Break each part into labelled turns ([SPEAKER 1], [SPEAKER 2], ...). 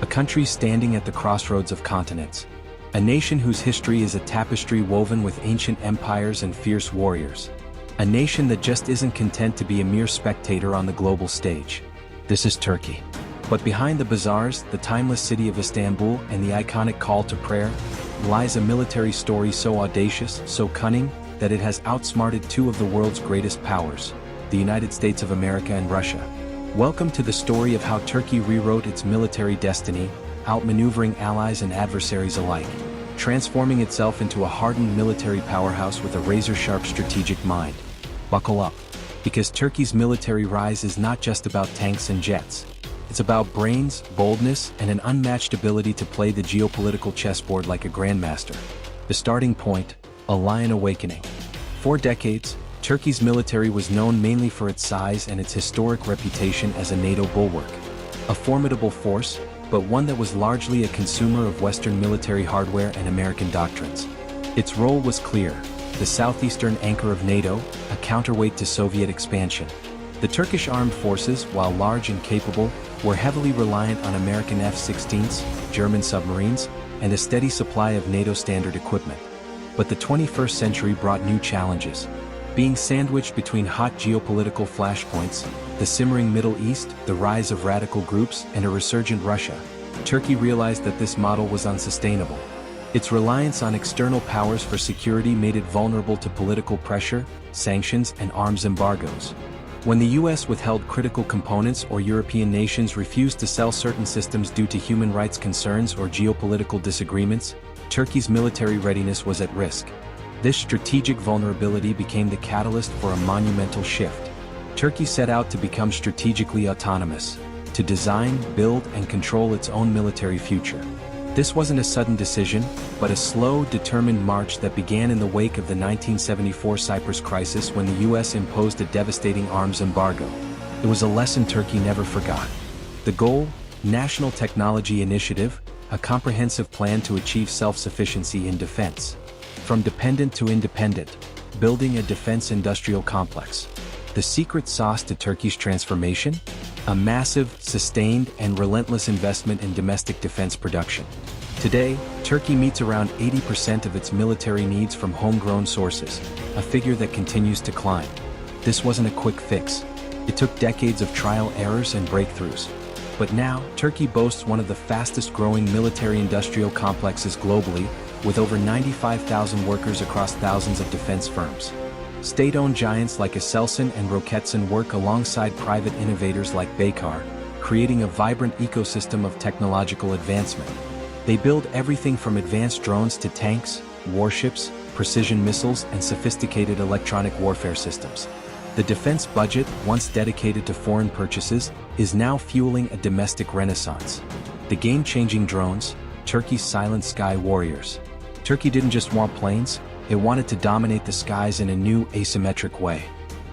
[SPEAKER 1] A country standing at the crossroads of continents. A nation whose history is a tapestry woven with ancient empires and fierce warriors. A nation that just isn't content to be a mere spectator on the global stage. This is Turkey. But behind the bazaars, the timeless city of Istanbul, and the iconic call to prayer, lies a military story so audacious, so cunning, that it has outsmarted two of the world's greatest powers, the United States of America and Russia. Welcome to the story of how Turkey rewrote its military destiny, outmaneuvering allies and adversaries alike, transforming itself into a hardened military powerhouse with a razor-sharp strategic mind. Buckle up, because Turkey's military rise is not just about tanks and jets. It's about brains, boldness, and an unmatched ability to play the geopolitical chessboard like a grandmaster. The starting point, a lion awakening. For decades, Turkey's military was known mainly for its size and its historic reputation as a NATO bulwark. A formidable force, but one that was largely a consumer of Western military hardware and American doctrines. Its role was clear: the southeastern anchor of NATO, a counterweight to Soviet expansion. The Turkish armed forces, while large and capable, were heavily reliant on American F-16s, German submarines, and a steady supply of NATO standard equipment. But the 21st century brought new challenges. Being sandwiched between hot geopolitical flashpoints, the simmering Middle East, the rise of radical groups, and a resurgent Russia, Turkey realized that this model was unsustainable. Its reliance on external powers for security made it vulnerable to political pressure, sanctions, and arms embargoes. When the US withheld critical components or European nations refused to sell certain systems due to human rights concerns or geopolitical disagreements, Turkey's military readiness was at risk. This strategic vulnerability became the catalyst for a monumental shift. Turkey set out to become strategically autonomous, to design, build, and control its own military future. This wasn't a sudden decision, but a slow, determined march that began in the wake of the 1974 Cyprus crisis when the US imposed a devastating arms embargo. It was a lesson Turkey never forgot. The goal? National Technology Initiative, a comprehensive plan to achieve self-sufficiency in defense. From dependent to independent, building a defense industrial complex. The secret sauce to Turkey's transformation? A massive, sustained, and relentless investment in domestic defense production. Today, Turkey meets around 80% of its military needs from homegrown sources, a figure that continues to climb. This wasn't a quick fix. It took decades of trial, errors, and breakthroughs. But now, Turkey boasts one of the fastest-growing military-industrial complexes globally, with over 95,000 workers across thousands of defense firms. State-owned giants like Aselsan and Roketsan work alongside private innovators like Baykar, creating a vibrant ecosystem of technological advancement. They build everything from advanced drones to tanks, warships, precision missiles, and sophisticated electronic warfare systems. The defense budget, once dedicated to foreign purchases, is now fueling a domestic renaissance. The game-changing drones, Turkey's silent sky warriors. Turkey didn't just want planes, it wanted to dominate the skies in a new, asymmetric way.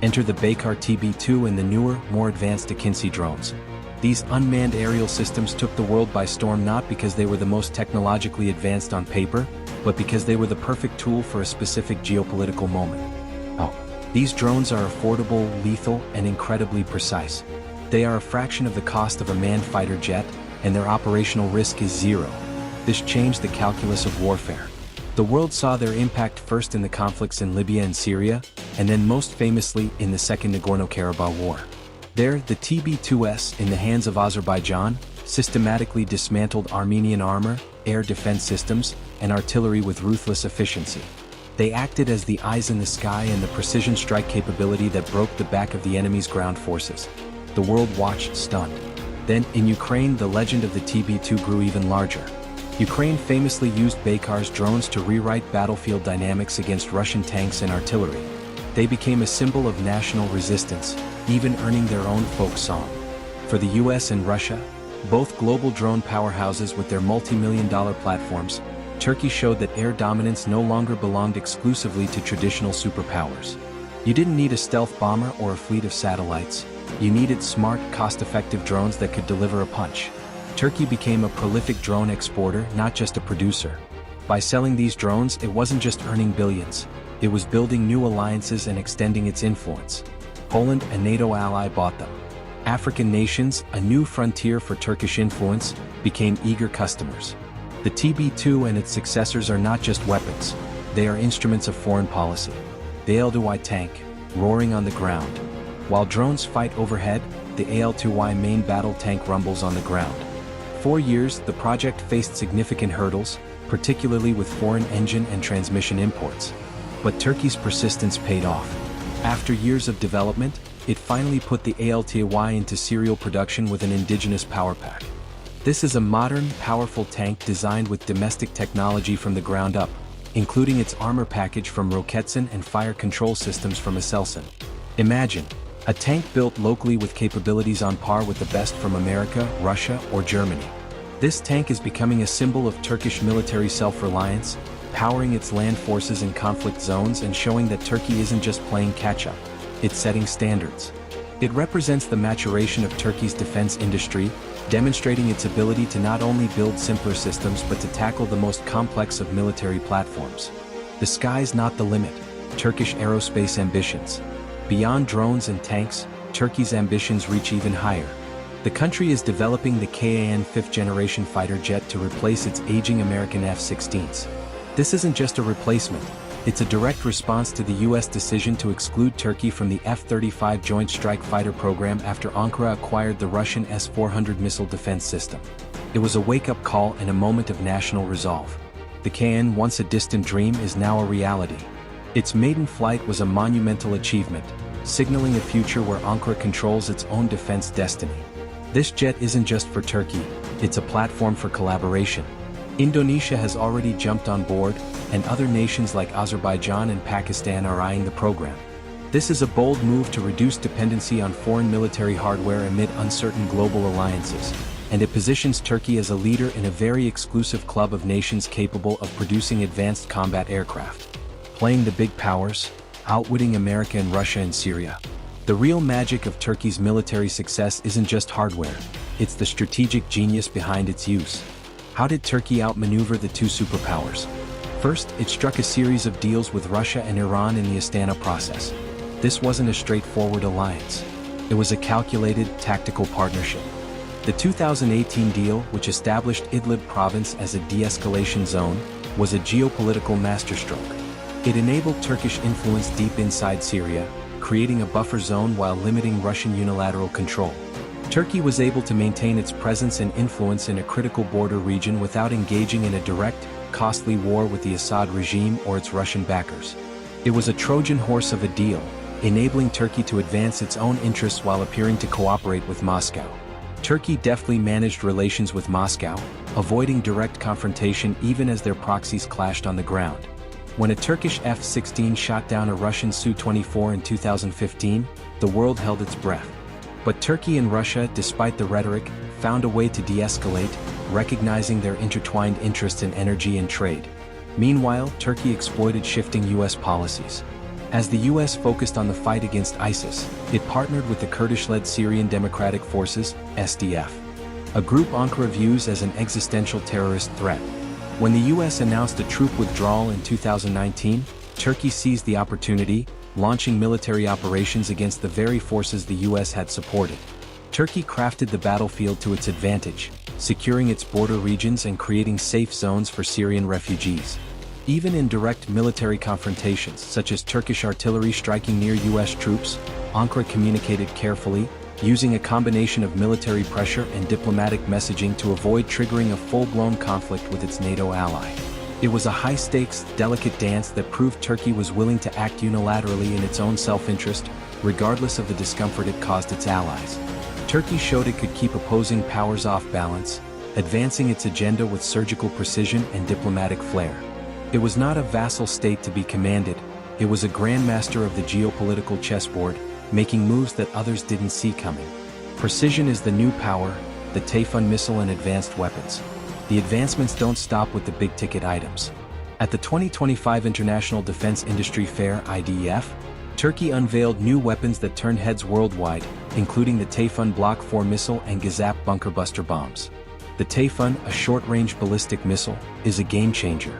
[SPEAKER 1] Enter the Baykar TB2 and the newer, more advanced AKINCI drones. These unmanned aerial systems took the world by storm not because they were the most technologically advanced on paper, but because they were the perfect tool for a specific geopolitical moment. These drones are affordable, lethal, and incredibly precise. They are a fraction of the cost of a manned fighter jet, and their operational risk is zero. This changed the calculus of warfare. The world saw their impact first in the conflicts in Libya and Syria, and then most famously in the Second Nagorno-Karabakh War. There, the TB2S, in the hands of Azerbaijan, systematically dismantled Armenian armor, air defense systems, and artillery with ruthless efficiency. They acted as the eyes in the sky and the precision strike capability that broke the back of the enemy's ground forces. The world watched stunned. Then, in Ukraine, the legend of the TB2 grew even larger. Ukraine famously used Baykar's drones to rewrite battlefield dynamics against Russian tanks and artillery. They became a symbol of national resistance, even earning their own folk song. For the US and Russia, both global drone powerhouses with their multi-million-dollar platforms, Turkey showed that air dominance no longer belonged exclusively to traditional superpowers. You didn't need a stealth bomber or a fleet of satellites. You needed smart, cost-effective drones that could deliver a punch. Turkey became a prolific drone exporter, not just a producer. By selling these drones, it wasn't just earning billions. It was building new alliances and extending its influence. Poland, a NATO ally, bought them. African nations, a new frontier for Turkish influence, became eager customers. The TB2 and its successors are not just weapons, they are instruments of foreign policy. The ALTAY tank, roaring on the ground. While drones fight overhead, the ALTAY main battle tank rumbles on the ground. For years, the project faced significant hurdles, particularly with foreign engine and transmission imports. But Turkey's persistence paid off. After years of development, it finally put the ALTAY into serial production with an indigenous power pack. This is a modern, powerful tank designed with domestic technology from the ground up, including its armor package from Roketsan and fire control systems from Aselsan. Imagine, a tank built locally with capabilities on par with the best from America, Russia, or Germany. This tank is becoming a symbol of Turkish military self-reliance, powering its land forces in conflict zones and showing that Turkey isn't just playing catch-up, it's setting standards. It represents the maturation of Turkey's defense industry, demonstrating its ability to not only build simpler systems but to tackle the most complex of military platforms. The sky's not the limit. Turkish aerospace ambitions. Beyond drones and tanks, Turkey's ambitions reach even higher. The country is developing the KAAN fifth-generation fighter jet to replace its aging American F-16s. This isn't just a replacement, it's a direct response to the U.S. decision to exclude Turkey from the F-35 Joint Strike Fighter program after Ankara acquired the Russian S-400 missile defense system. It was a wake-up call and a moment of national resolve. The KAAN, once a distant dream, is now a reality. Its maiden flight was a monumental achievement, signaling a future where Ankara controls its own defense destiny. This jet isn't just for Turkey, it's a platform for collaboration. Indonesia has already jumped on board, and other nations like Azerbaijan and Pakistan are eyeing the program. This is a bold move to reduce dependency on foreign military hardware amid uncertain global alliances, and it positions Turkey as a leader in a very exclusive club of nations capable of producing advanced combat aircraft. Playing the big powers, outwitting America and Russia and Syria. The real magic of Turkey's military success isn't just hardware, it's the strategic genius behind its use. How did Turkey outmaneuver the two superpowers? First, it struck a series of deals with Russia and Iran in the Astana process. This wasn't a straightforward alliance. It was a calculated, tactical partnership. The 2018 deal, which established Idlib province as a de-escalation zone, was a geopolitical masterstroke. It enabled Turkish influence deep inside Syria, creating a buffer zone while limiting Russian unilateral control. Turkey was able to maintain its presence and influence in a critical border region without engaging in a direct, costly war with the Assad regime or its Russian backers. It was a Trojan horse of a deal, enabling Turkey to advance its own interests while appearing to cooperate with Moscow. Turkey deftly managed relations with Moscow, avoiding direct confrontation even as their proxies clashed on the ground. When a Turkish F-16 shot down a Russian Su-24 in 2015, the world held its breath. But Turkey and Russia, despite the rhetoric, found a way to de-escalate, recognizing their intertwined interests in energy and trade. Meanwhile, Turkey exploited shifting U.S. policies. As the U.S. focused on the fight against ISIS, it partnered with the Kurdish-led Syrian Democratic Forces, SDF, a group Ankara views as an existential terrorist threat. When the U.S. announced a troop withdrawal in 2019, Turkey seized the opportunity, launching military operations against the very forces the U.S. had supported. Turkey crafted the battlefield to its advantage, securing its border regions and creating safe zones for Syrian refugees. Even in direct military confrontations, such as Turkish artillery striking near U.S. troops, Ankara communicated carefully, using a combination of military pressure and diplomatic messaging to avoid triggering a full-blown conflict with its NATO ally. It was a high-stakes, delicate dance that proved Turkey was willing to act unilaterally in its own self-interest, regardless of the discomfort it caused its allies. Turkey showed it could keep opposing powers off balance, advancing its agenda with surgical precision and diplomatic flair. It was not a vassal state to be commanded, it was a grandmaster of the geopolitical chessboard, making moves that others didn't see coming. Precision is the new power, the Tayfun missile and advanced weapons. The advancements don't stop with the big-ticket items. At the 2025 International Defense Industry Fair (IDEF), Turkey unveiled new weapons that turned heads worldwide, including the Tayfun Block 4 missile and Gazap bunker buster bombs. The Tayfun, a short-range ballistic missile, is a game-changer.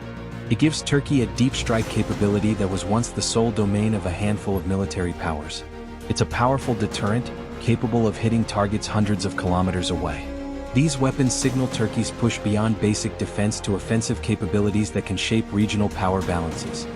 [SPEAKER 1] It gives Turkey a deep strike capability that was once the sole domain of a handful of military powers. It's a powerful deterrent, capable of hitting targets hundreds of kilometers away. These weapons signal Turkey's push beyond basic defense to offensive capabilities that can shape regional power balances.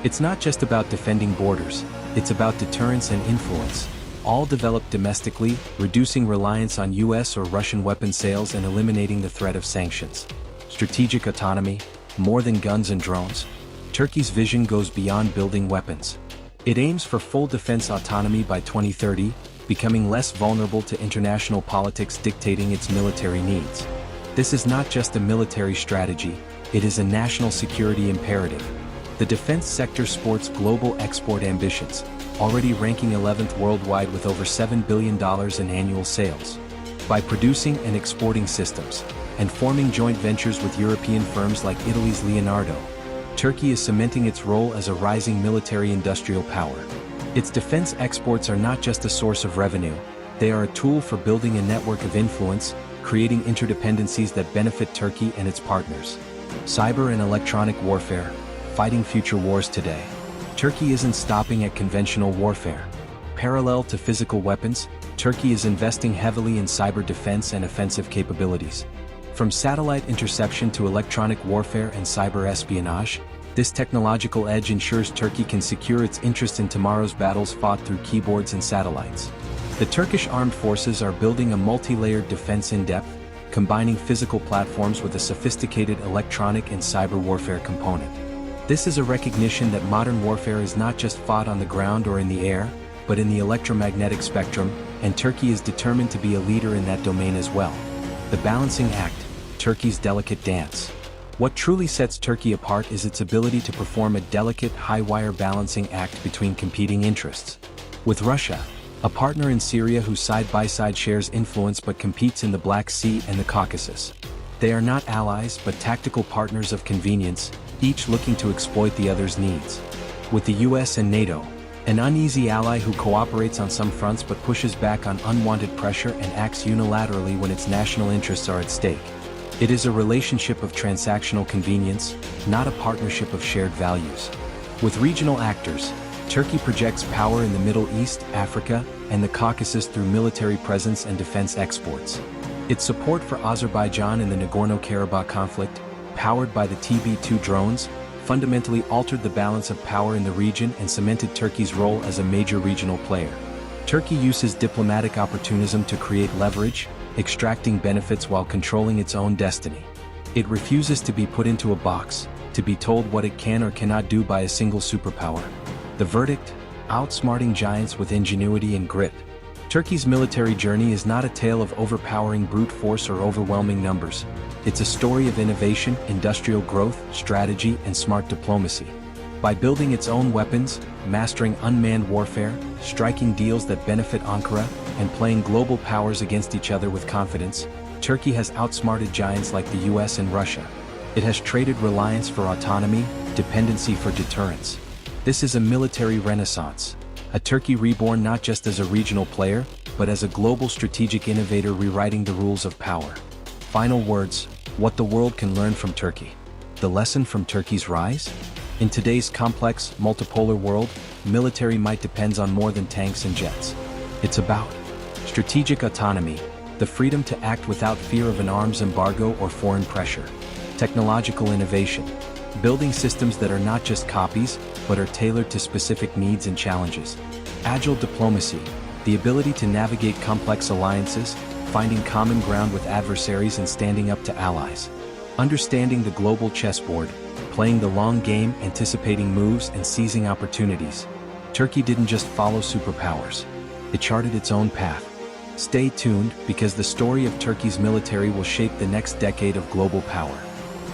[SPEAKER 1] It's not just about defending borders, it's about deterrence and influence, all developed domestically, reducing reliance on US or Russian weapon sales and eliminating the threat of sanctions. Strategic autonomy, more than guns and drones. Turkey's vision goes beyond building weapons. It aims for full defense autonomy by 2030, becoming less vulnerable to international politics dictating its military needs. This is not just a military strategy, it is a national security imperative. The defense sector sports global export ambitions, already ranking 11th worldwide with over $7 billion in annual sales. By producing and exporting systems, and forming joint ventures with European firms like Italy's Leonardo, Turkey is cementing its role as a rising military-industrial power. Its defense exports are not just a source of revenue, they are a tool for building a network of influence, creating interdependencies that benefit Turkey and its partners. Cyber and electronic warfare, fighting future wars today. Turkey isn't stopping at conventional warfare. Parallel to physical weapons, Turkey is investing heavily in cyber defense and offensive capabilities. From satellite interception to electronic warfare and cyber espionage, this technological edge ensures Turkey can secure its interest in tomorrow's battles fought through keyboards and satellites. The Turkish armed forces are building a multi-layered defense in depth, combining physical platforms with a sophisticated electronic and cyber warfare component. This is a recognition that modern warfare is not just fought on the ground or in the air, but in the electromagnetic spectrum, and Turkey is determined to be a leader in that domain as well. The balancing act, Turkey's delicate dance. What truly sets Turkey apart is its ability to perform a delicate high-wire balancing act between competing interests. With Russia, a partner in Syria who side-by-side shares influence but competes in the Black Sea and the Caucasus. They are not allies but tactical partners of convenience, each looking to exploit the other's needs. With the US and NATO, an uneasy ally who cooperates on some fronts but pushes back on unwanted pressure and acts unilaterally when its national interests are at stake. It is a relationship of transactional convenience, not a partnership of shared values. With regional actors, Turkey projects power in the Middle East, Africa, and the Caucasus through military presence and defense exports. Its support for Azerbaijan in the Nagorno-Karabakh conflict, powered by the TB2 drones, fundamentally altered the balance of power in the region and cemented Turkey's role as a major regional player. Turkey uses diplomatic opportunism to create leverage, extracting benefits while controlling its own destiny. It refuses to be put into a box, to be told what it can or cannot do by a single superpower. The verdict? Outsmarting giants with ingenuity and grit. Turkey's military journey is not a tale of overpowering brute force or overwhelming numbers. It's a story of innovation, industrial growth, strategy, and smart diplomacy. By building its own weapons, mastering unmanned warfare, striking deals that benefit Ankara, and playing global powers against each other with confidence, Turkey has outsmarted giants like the US and Russia. It has traded reliance for autonomy, dependency for deterrence. This is a military renaissance, a Turkey reborn not just as a regional player, but as a global strategic innovator rewriting the rules of power. Final words, what the world can learn from Turkey. The lesson from Turkey's rise? In today's complex, multipolar world, military might depends on more than tanks and jets. It's about strategic autonomy, the freedom to act without fear of an arms embargo or foreign pressure. Technological innovation, building systems that are not just copies, but are tailored to specific needs and challenges. Agile diplomacy, the ability to navigate complex alliances, finding common ground with adversaries and standing up to allies. Understanding the global chessboard, playing the long game, anticipating moves and seizing opportunities. Turkey didn't just follow superpowers. It charted its own path. Stay tuned, because the story of Turkey's military will shape the next decade of global power.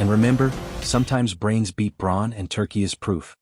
[SPEAKER 1] And remember, sometimes brains beat brawn, and Turkey is proof.